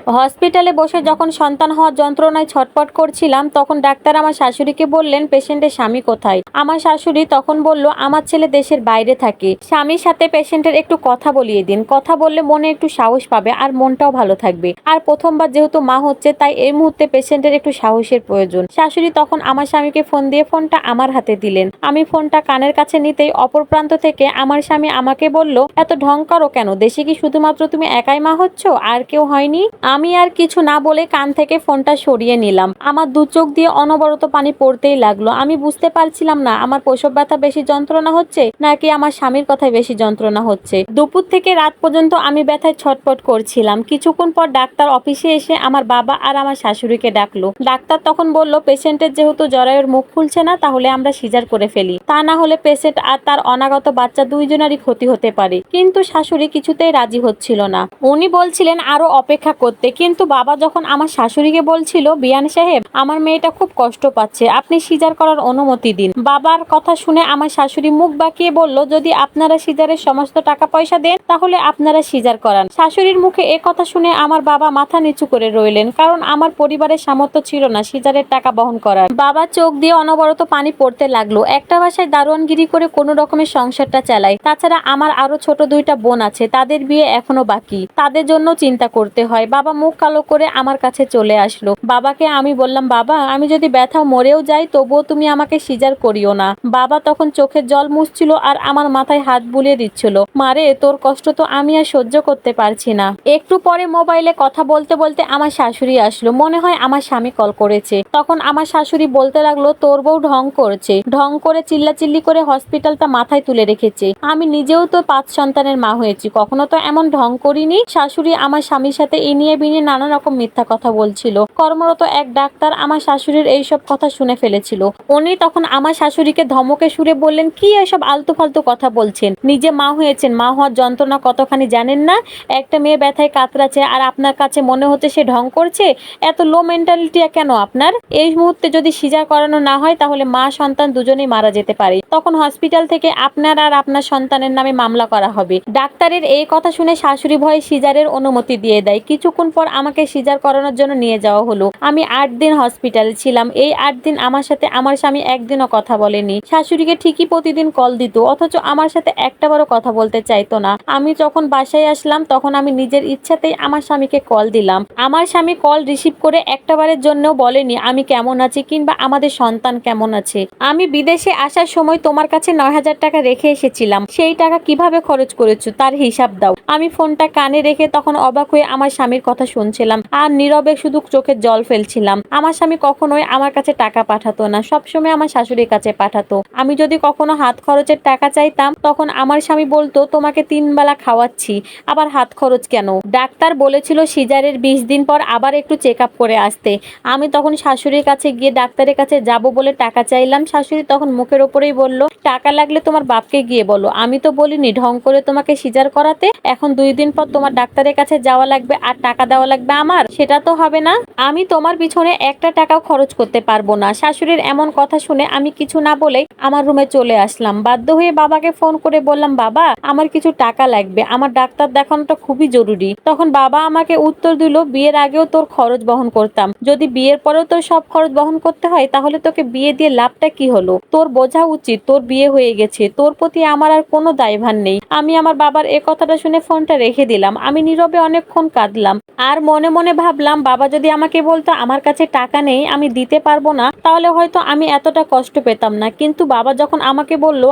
হসপিটালে বসে যখন সন্তান হওয়ার যন্ত্রণায় ছটফট করছিলাম, তখন ডাক্তার আমার শাশুড়িকে বললেন, পেশেন্টের স্বামী কোথায়? আমার শাশুড়ি তখন বলল, আমার ছেলে দেশের বাইরে থাকে। স্বামীর সাথে পেশেন্টের একটু কথা বলিয়ে দিন। কথা বললে মনে একটু সাহস পাবে আর মনটাও ভালো থাকবে। আর প্রথমবার যেহেতু মা হচ্ছে, তাই এই মুহূর্তে পেশেন্টের একটু সাহসের প্রয়োজন। শাশুড়ি তখন আমার স্বামীকে ফোন দিয়ে ফোনটা আমার হাতে দিলেন। আমি ফোনটা কানের কাছে নিতেই অপর প্রান্ত থেকে আমার স্বামী আমাকে বলল, এত ঢং করো কেন? দেশে কি শুধুমাত্র তুমি একাই মা হচ্ছ, আর কেউ হয়নি? আমি আর কিছু না বলে কান থেকে ফোনটা সরিয়ে নিলাম। আমার দু চোখ দিয়ে অনবরত পানি পড়তেই লাগলো। আমি বুঝতে পারছিলাম না আমার প্রসব ব্যথা বেশি যন্ত্রণা হচ্ছে নাকি আমার স্বামীর কথায় বেশি যন্ত্রণা হচ্ছে। দুপুর থেকে রাত পর্যন্ত আমি ব্যথায় ছটফট করছিলাম। কিছুক্ষণ পর ডাক্তার অফিসে এসে আমার বাবা আর আমার শাশুড়িকে ডাকলো। ডাক্তার তখন বলল, পেশেন্টের যেহেতু জরায়ুর মুখ খুলছে না, তাহলে আমরা সিজার করে ফেলি। তা না হলে পেশেন্ট আর তার অনাগত বাচ্চা দুইজনেরই ক্ষতি হতে পারে। কিন্তু শাশুড়ি কিছুতেই রাজি হচ্ছিল না। উনি বলছিলেন আরো অপেক্ষা করতে। কিন্তু বাবা যখন আমার শাশুড়িকে বলছিল, বিয়ান সাহেব, আমার মেয়েটা খুব কষ্ট পাচ্ছে, আপনি সিজার করার অনুমতি দিন। বাবার কথা শুনে আমার শাশুড়ি মুখ বাঁকিয়ে বলল, যদি আপনারা সিজারের সমস্ত টাকা পয়সা দেন তাহলে আপনারা সিজার করান। শাশুড়ির মুখে এ কথা শুনে আমার বাবা মাথা নিচু করে রইলেন, কারণ আমার পরিবারের সামর্থ্য ছিল না সিজারের টাকা বহন করার। বাবা চোখ দিয়ে অনবরত পানি পড়তে লাগলো। একটা বাসায় দারোয়ানগিরি করে কোনো রকমের সংসারটা চালাই। তাছাড়া আমার আরো ছোট দুইটা বোন আছে, তাদের বিয়ে এখনো বাকি, তাদের জন্য চিন্তা করতে হয়। বাবা মুখ কালো করে আমার কাছে চলে আসলো। বাবাকে আমি বললাম, বাবা, আমি যদি ব্যথা মরেও যাই তবুও তুমি আমাকে সিজার করিও না। বাবা তখন চোখের জল মুছছিল আর আমার মাথায় হাত বুলিয়ে দিচ্ছিল। মারে, তোর কষ্ট তো আমি আর সহ্য করতে পারছি না। একটু পরে মোবাইলে কথা বলতে বলতে আমার শাশুড়ি আসলো। মনে হয় আমার স্বামী কল করেছে। তখন আমার শাশুড়ি বলতে লাগলো, তোর বউ ঢং করছে, ঢং করে চিল্লাচিল্লি করে হসপিটালটা মাথায় তুলে রেখেছে। আমি নিজেও তো 5 সন্তানের মা হয়েছি, কখনো তো এমন ঢং করিনি। শাশুড়ি আমার স্বামীর সাথে ইনিয়ে বিনিয়ে নানা রকম মিথ্যা কথা বলছিল। কর্মরত এক ডাক্তার আমার শাশুড়ির এইসব কথা শুনে ফেলেছিল। উনি তখন আমার শাশুড়িকে ধমকে সুরে বললেন, কি এসব আলতু ফালতু কথা বলছেন? নিজে মা হয়েছেন, মা হওয়ার যন্ত্রণা কতখানি জানেন না? একটা মেয়ে ব্যথায় কাতরাচ্ছে আর আপনার কাছে মনে হচ্ছে সে ঢং করছে? এত লো মেন্টালিটি কেন আপনার? এই মুহূর্তে যদি সিজার করানো না হয় তাহলে মা সন্তান দুজনেই মারা যেতে পারে। তখন হসপিটাল থেকে আপনার আর আপনার সন্তানের নামে মামলা করা হবে। ডাক্তারের এই কথা শুনে শাশুড়ি ভয়ে সিজারের অনুমতি দিয়ে দেয়। কিছুক্ষণ পর আমাকে সিজার করানোর জন্য নিয়ে যাওয়া হলো। আমি 8 দিন হসপিটালে ছিলাম। এই 8 দিন আমার সাথে আমার স্বামী একদিনও কথা বলেনি। শাশুড়িকে ঠিকই প্রতিদিন কল দিত, অথচ আমার সাথে একটাবারও কথা বলতে চাইতো না। আমি যখন বাসায় আসলাম তখন আমি নিজের ইচ্ছাতেই আমার স্বামীকে কল দিলাম। আমার স্বামী কল রিসিভ করে একটাবারের জন্য বলেনি আমি কেমন আছি কিংবা আমাদের সন্তান কেমন আছে। আমি বিদেশে আসার সময় তোমার কাছে 9,000 টাকা রেখে এসেছিলাম, সেই টাকা কিভাবে খরচ করেছো তার হিসাব দাও। আমি ফোনটা কানে রেখে তখন অবাক হয়ে আমার স্বামীর কথা শুনছিলাম আর নীরবে শুধু চোখের জল ফেলছিলাম। আমার স্বামী কখনোই আমার কাছে টাকা পাঠাতো না, সবসময় আমার শাশুড়ির কাছে পাঠাতো। আমি যদি কখনো হাত খরচের টাকা চাইতাম তখন আমার স্বামী বলতো, তোমাকে 3 বেলা খাওয়াচ্ছি, আবার হাত খরচ কেন? ডাক্তার বলেছিল সিজারের 20 দিন পর আবার একটু চেক আপ করে আসতে। আমি তখন শাশুড়ির কাছে গিয়ে ডাক্তারের কাছে যাব বলে টাকা চাইলাম। শাশুড়ি তখন মুখের ওপরেই বলল, টাকা লাগলে তোমার বাপকে গিয়ে বলো, আমি তো বলিনি ঢং করে তোমাকে সিজার করাতে। এখন 2 দিন পর তোমার ডাক্তারের কাছে যাওয়া লাগবে আর টাকা দেওয়া লাগবে আমার, সেটা তো হবে না। আমি তোমার পিছনে একটা টাকাও খরচ করতে পারবো না। শাশুড়ির এমন কথা শুনে আমি কিছু না বলে আমার রুমে চলে আসলাম। বাধ্য হয়ে বাবাকে ফোন করে বললাম, বাবা, আমার কিছু টাকা লাগবে, আমার ডাক্তার দেখানোটা খুবই জরুরি। তখন বাবা আমাকে উত্তর দিল, বিয়ের আগেও তোর খরচ বহন করতাম, যদি বিয়ের পরেও তোর সব খরচ বহন করতে হয় তাহলে তোকে বিয়ে দিয়ে লাভটা কি হলো? তোর বোঝা উচিত তোর বিয়ে হয়ে গেছে, তোর প্রতি আমার আর কোনো দায়ভার নেই। আমি আমার বাবার এ কথাটা শুনে ফোনটা রেখে দিলাম। আমি নীরবে অনেকক্ষণ কাঁদলাম আর মনে মনে ভাবলাম, বাবা যদি আমাকে বলতো আমার কাছে টাকা নেই, আমি দিতে পারবো না, তাহলে হয়তো আমি এতটা কষ্ট পেতাম না। কিন্তু বাবা যখন আমাকে বলল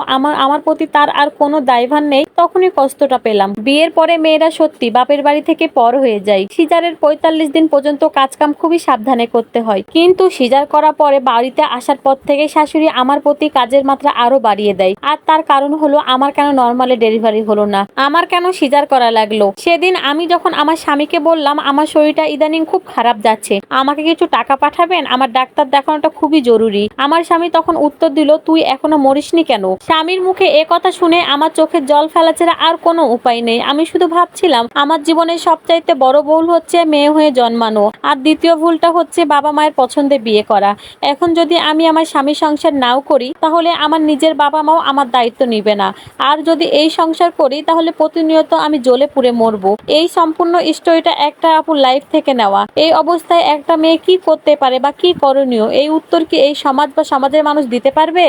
আমার প্রতি তার আর কোনো দায়ভার নেই, তখনই কষ্টটা পেলাম। বিয়ের পরে মেয়েরা সত্যি বাপের বাড়ি থেকে পর হয়ে যায়। সিজারের 45 দিন পর্যন্ত কাজকাম খুবই সাবধানে করতে হয়, কিন্তু সিজার করার পরে বাড়িতে আসার পর থেকে শাশুড়ি আমার প্রতি কাজের মাত্রা আরো বাড়িয়ে দেয়। আর তার কারণ হলো, আমার কেন নর্মালি ডেলিভারি হলো না, আমার কেন সিজার করা লাগলো। সেদিন আমি যখন আমার স্বামীকে বললাম আমার শরীরটা ইদানিং খুব খারাপ যাচ্ছে, আমাকে কিছু টাকা পাঠাবেন, আমার ডাক্তার দেখানোটা খুবই জরুরি, আমার স্বামী তখন উত্তর দিল, তুই এখনো মরিসনি কেন? স্বামীর মুখে এ কথা শুনে আমার চোখের জল ফেলা ছাড়া আর কোনো উপায় নেই। আমি শুধু ভাবছিলাম, আমার জীবনের সবচাইতে বড় ভুল হচ্ছে মেয়ে হয়ে জন্মানো, আর দ্বিতীয় ভুলটা হচ্ছে বাবা মায়ের পছন্দে বিয়ে করা। এখন যদি আমি আমার স্বামী সংসার নাও করি তাহলে আমার নিজের বাবা মাও আমার দায়িত্ব নিবে না, আর যদি এই সংসার করি তাহলে প্রতিনিয়ত আমি জ্বলে পুড়ে মরবো। এই সম্পূর্ণ স্টোরিটা এক একটা আপুর লাইফ থেকে নেওয়া। এই অবস্থায় একটা মেয়ে কি করতে পারে বা কি করণীয়, এই উত্তর কি এই সমাজ বা সমাজের মানুষ দিতে পারবে?